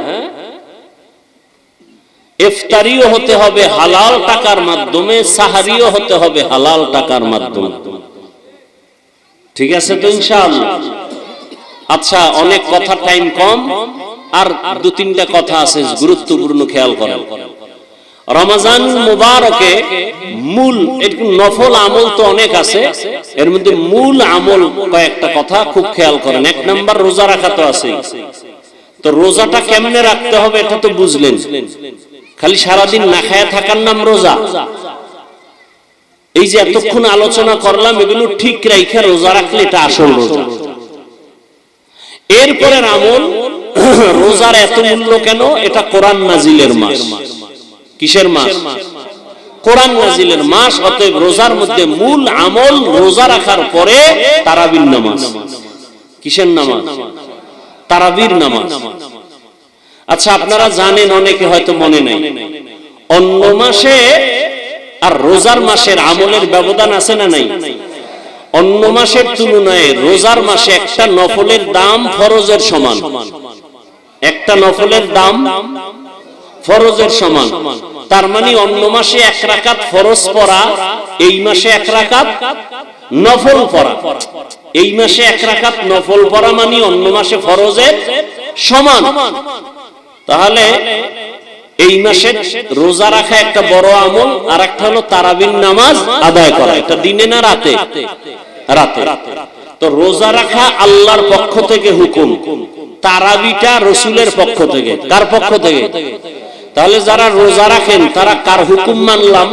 ইফতারিও হতে হবে হালাল টাকার মাধ্যমে, সাহারিও হতে হবে হালাল টাকার মাধ্যমে। ঠিক আছে তো ইনশাআল্লাহ? আচ্ছা, অনেক কথা, টাইম কম, আর দু তিনটা কথা আছে গুরুত্বপূর্ণ, খেয়াল করেন। রমজান মুবারকে মূল নফল আমল তো অনেক আছে, এর মধ্যে মূল আমল কয়েকটা কথা খুব খেয়াল করেন। এক নাম্বার, রোজা রাখা তো আছে। তো রোজাটা কেমনে রাখতে হবে এটা তো বুঝলেন। খালি সারাদিন না খায়া থাকার নাম রোজা? এই যে এতক্ষণ আলোচনা করলাম, এগুলো ঠিক রাইখা রোজা রাখলে এটা আসল রোজা। এরপরের আমল, রোজার এত মূল্য কেন? এটা কোরআন নাজিলের মাস। কিসের মাস? কোরআন নাজিলের মাস। অতএব রোজার মধ্যে মূল আমল রোজা রাখার পরে তারাবির নামাজ। কিসের নামাজ? তারাবির নামাজ। আচ্ছা, আপনারা জানেন, অনেকে হয়তো মনে নাই, অন্য মাসে আর রোজার মাসের আমলের ব্যবধান আছে না নাই? অন্য মাসের তুলনায় রোজার মাসে একটা নফলের দাম ফরজের সমান। একটা নফলের দাম ফরজের সমান। তার মানে অন্য মাসে 1 রাকাত ফরজ পড়া, এই মাসে 1 রাকাত নফল পড়া। এই মাসে 1 রাকাত নফল পড়া মানে অন্য মাসে ফরজের সমান। তাহলে এই মাসে রোজা রাখা একটা বড় আমল, আর একটা হলো তারাবির নামাজ আদায় করা। এটা দিনে না রাতে? রাতে। তো রোজা রাখা আল্লাহর পক্ষ থেকে হুকুম, তারাবিটা রাসূলের পক্ষ থেকে। কার পক্ষ থেকে? তাহলে যারা রোজা রাখেন তারা কার হুকুম মানলাম?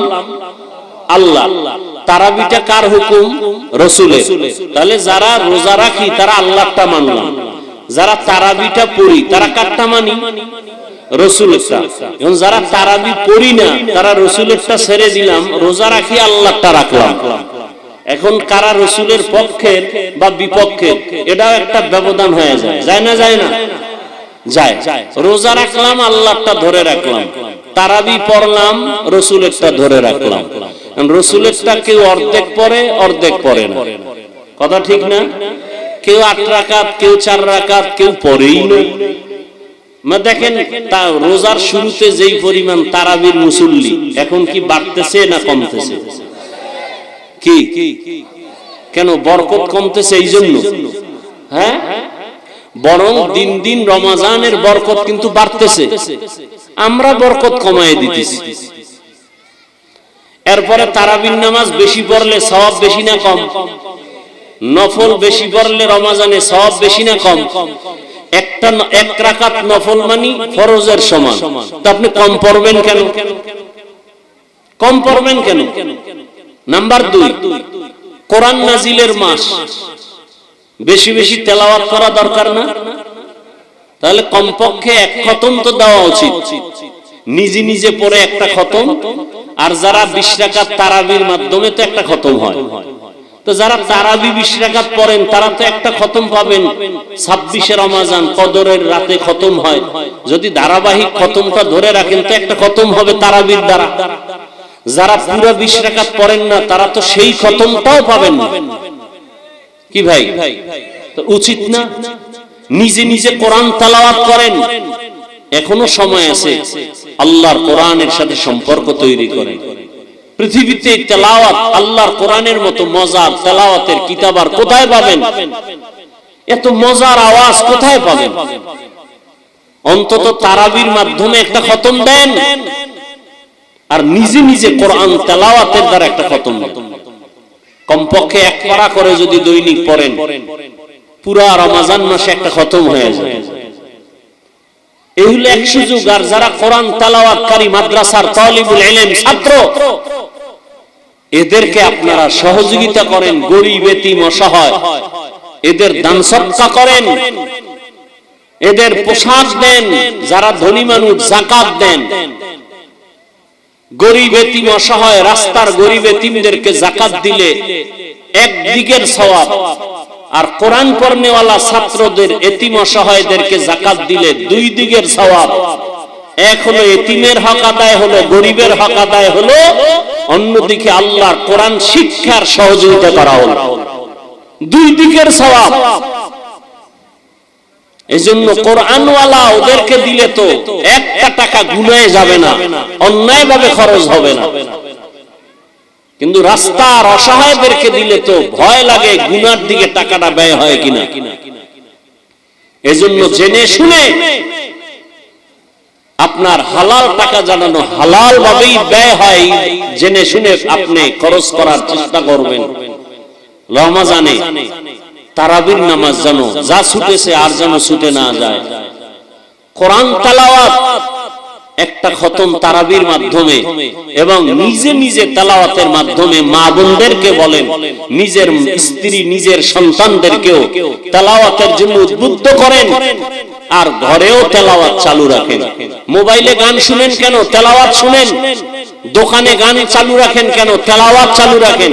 আল্লাহ। তারাবিটা কার হুকুম? রাসূলের। তাহলে যারা রোজা রাখি তারা আল্লাহটা মানলাম, যারা তারাবিটা পড়ি তারা কারটা মানি? রাসূলেরটা। এখন যারা তারাবি পড়ি না তারা রাসূলেরটা ছেড়ে দিলাম, রোজা রাখি আল্লাহটা রাখলাম। এখন কারা রাসূলের পক্ষের বা বিপক্ষের, এটাও একটা ব্যবধান হয়ে যায়। যায় না? যায় না? যায়। রোজা রাখলাম, আল্লাহটা ধরে রাখলাম, তারাবি পড়লাম, রাসূলেরটা ধরে রাখলাম। রাসূলেরটা কেউ অর্ধেক পড়ে, অর্ধেক পড়ে না। কথা ঠিক না? কেউ 8 রাকাত, কেউ 4 রাকাত, কেউ পড়েই না। দেখেন, রোজার শুরুতে যেই পরিমাণ তারাবির মুসল্লি, এখন কি বাড়তেছে না কমতেছে? কি কেন? বরকত কমতেছে এই জন্য? হ্যাঁ, বরং দিন দিন রমজানের বরকত কিন্তু বাড়তেছে, আমরা বরকত কমায় দিতেছি। এরপরে তারাবির নামাজ বেশি পড়লে সওয়াব বেশি না কম? নফল বেশি পড়লে রমজানে সওয়াব বেশি না কম? একটা 1 রাকাত নফল মানি ফরজের সমান। তো আপনি কম পড়বেন কেন? কম পড়বেন কেন? নাম্বার 2, কোরআন নাজিলের মাস, বেশি বেশি তেলাওয়াত করা দরকার না? তাহলে কমপক্ষে 1 খতম তো দেওয়া উচিত। নিজে নিজে পড়ে একটা খতম, আর যারা 20 রাকাত তারাবির মাধ্যমে তো একটা খতম হয়। তো যারা তারাবি 20 রাকাত পড়েন তারা তো একটা খতম পাবেন। 26শে রমজান কদরের রাতে খতম হয়, যদি ধারাবাহিক খতমটা ধরে রাখেন তো একটা খতম হবে তারাবির দ্বারা। যারা পুরো 20 রাকাত পড়েন না তারা তো সেই খতমটাও পাবেন না। কি ভাই? তো উচিত না নিজে নিজে কোরআন তেলাওয়াত করেন? এখনো সময় আছে, আল্লাহর কোরআনের সাথে সম্পর্ক তৈরি করেন। পৃথিবীতে তেলাওয়াত, আল্লাহর কোরআনের মতো মজার তেলাওয়াতের কিতাব আর কোথায় পাবেন? এত মজার আওয়াজ কোথায় পাবেন? অন্তত তারাবির মাধ্যমে একটা খতম দেন, আর নিজে নিজে কোরআন তেলাওয়াতের দ্বারা একটা খতম দেন। কমপক্ষে 1 পারা করে যদি দৈনিক পড়েন, পুরা রমজান মাসে একটা খতম হয়ে যায়। এই হলো এক সুযোগ। আর যারা কোরআন তেলাওয়াতকারী মাদ্রাসার তালিবুল ইলম ছাত্র, এদেরকে আপনারা সহযোগিতা করেন, গরীব এতিম অসহায়, এদের দান সদকা করেন, এদের পোশাক দেন। যারা ধনী মানুষ যাকাত দেন। গরীব এতিম অসহায় রাস্তার গরীব এতিমদেরকে যাকাত দিলে 1 দিকের সওয়াব, আর কোরআন পড়নেওয়ালা ছাত্রদের এতিম অসহায়দেরকে যাকাত দিলে 2 দিকের সওয়াব। এক হলো এতিমের হক আদায় হলো, গরীবের হক আদায় হলো, অন্যদিকে আল্লাহর কোরআন শিক্ষার সহযোগিতা করা হলো, 2 দিকের সওয়াব। এজন্য কোরআনওয়ালা ওদেরকে দিলে তো 1 টাকা গুনায় যাবে না, অন্যায় ভাবে খরচ হবে না। কিন্তু রাস্তার অসহায়দেরকে দিলে তো ভয় লাগে গুনার দিকে টাকাটা ব্যয় হয় কিনা। এজন্য জেনে শুনে আপনার হালাল টাকা জানানো হালাল ভাবেই ব্যয় হয়, জেনে শুনে আপনি খরচ করার চেষ্টা করবেন। রমজানে তারাবির নামাজ জানো যা ছুটেছে আর যেন ছুটে না যায়। কোরআন তেলাওয়াত একটা খতম তারাবির মাধ্যমে এবং নিজে নিজে তেলাওয়াতের মাধ্যমে মা বোনদেরকে বলেন, নিজের স্ত্রী নিজের সন্তানদেরকেও তেলাওয়াতের জন্য উদ্বুদ্ধ করেন। আর ঘরেও তেলাওয়াত চালু রাখেন। মোবাইলে গান শুনেন কেন? তেলাওয়াত শুনেন। দোকানে গান চালু রাখেন কেন? তেলাওয়াত চালু রাখেন।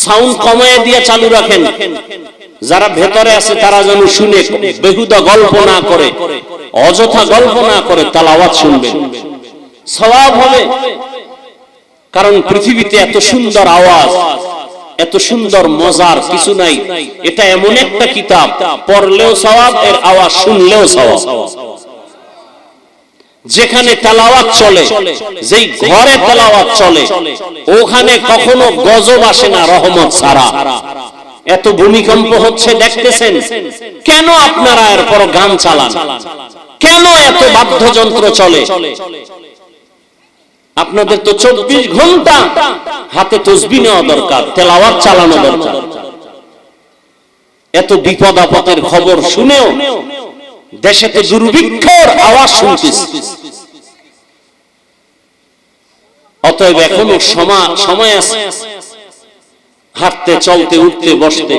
সাউন্ড কমায় দিয়ে চালু রাখেন। যারা ভেতরে আছে তারা যেন শুনে, বেহুদা গল্প না করে, অযথা গল্প না করে তেলাওয়াত শুনবেন, সওয়াব হবে। কারণ পৃথিবীতে এত সুন্দর আওয়াজ, এত সুন্দর মজার কিছু নাই। এটা এমন একটা কিতাব, পড়লেও সওয়াব, এর আওয়াজ শুনলেও সওয়াব। যেখানে তেলাওয়াত চলে, যেই ঘরে তেলাওয়াত চলে, ওখানে কখনো গজব আসে না রহমত ছাড়া। এত ভূমিকম্প হচ্ছে দেখতেছেন, কেন আপনারা এরপর গান চালান? কেন এত বাদ্যযন্ত্র চলে? আপনাদের তো 24 ঘন্টা হাতে তাসবিহ নেওয়া দরকার, তেলাওয়াত চালানো দরকার। এত বিপদ আপদের খবর শুনেও দেশেতে দুর্ভিক্ষের আওয়াজ শুনতেছি। অতএব এখনো সময় আছে হাঁটতে, চলতে, উঠতে, বসতে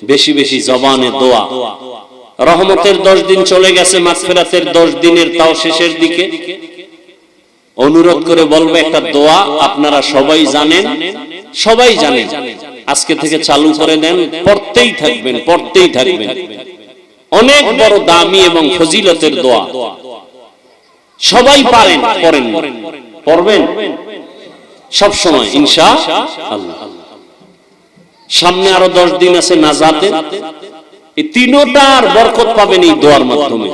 বেশি বেশি জবানে দোয়া। রহমতের 10 দিন চলে গেছে, মাগফিরাতের 10 দিনের তাও শেষের দিকে। অনুরোধ করে বলবো, একটা দোয়া আপনারা সবাই জানেন, সবাই জানেন, আজকে থেকে চালু করে দেন, পড়তেই থাকবেন, পড়তেই থাকবেন। অনেক বড় দামি এবং ফজিলতের দোয়া, সবাই পারেন, পড়েন, পড়বেন সব সময় ইনশাআল্লাহ। সামনে আরো 10 দিন আছে নাজাতে, এই তিনটার বরকত পাবেন এই দোয়ার মাধ্যমে।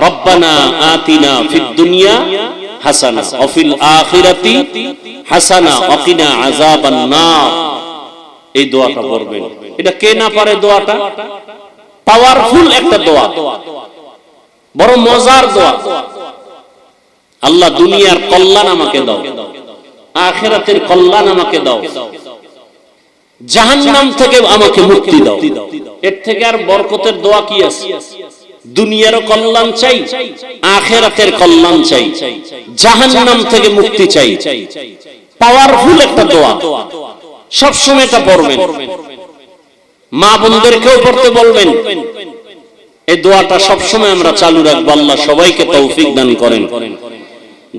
রব্বানা আতিনা ফিদ দুনিয়া হাসানা ওয়া ফিল আখিরাতি হাসানা ওয়া কিনা আযাবান নার। এই দোয়াটা পড়বেন। এটা কে না পারে? দোয়াটা পাওয়ারফুল একটা দোয়া, বড় মজার দোয়া। আল্লাহ দুনিয়ার কল্যাণ আমাকে দাও, আখিরাতের কল্যাণ আমাকে দাও, জাহান্নাম থেকে আমাকে মুক্তি দাও। এর থেকে আর বরকতের দোয়া কি আছে? দুনিয়ারও কল্যাণ চাই, আখিরাতের কল্যাণ চাই, জাহান্নাম থেকে মুক্তি চাই। পাওয়ারফুল একটা দোয়া, সব সময় এটা পড়বেন। মা বোনদেরকেও পড়তে বলবেন। এই দোয়াটা সব সময় আমরা চালু রাখবো। আল্লাহ সবাইকে তৌফিক দান করেন।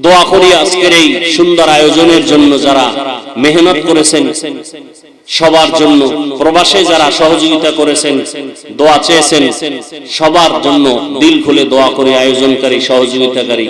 দোয়া করি আজকের এই সুন্দর আয়োজনের জন্য যারা মেহনত করেছেন, সবার জন্য, প্রবাসে যারা সহযোগিতা করেছেন, দোয়া চেয়েছেন, সবার জন্য দিল খুলে দোয়া করে আয়োজনকারী, সহযোগিতাকারী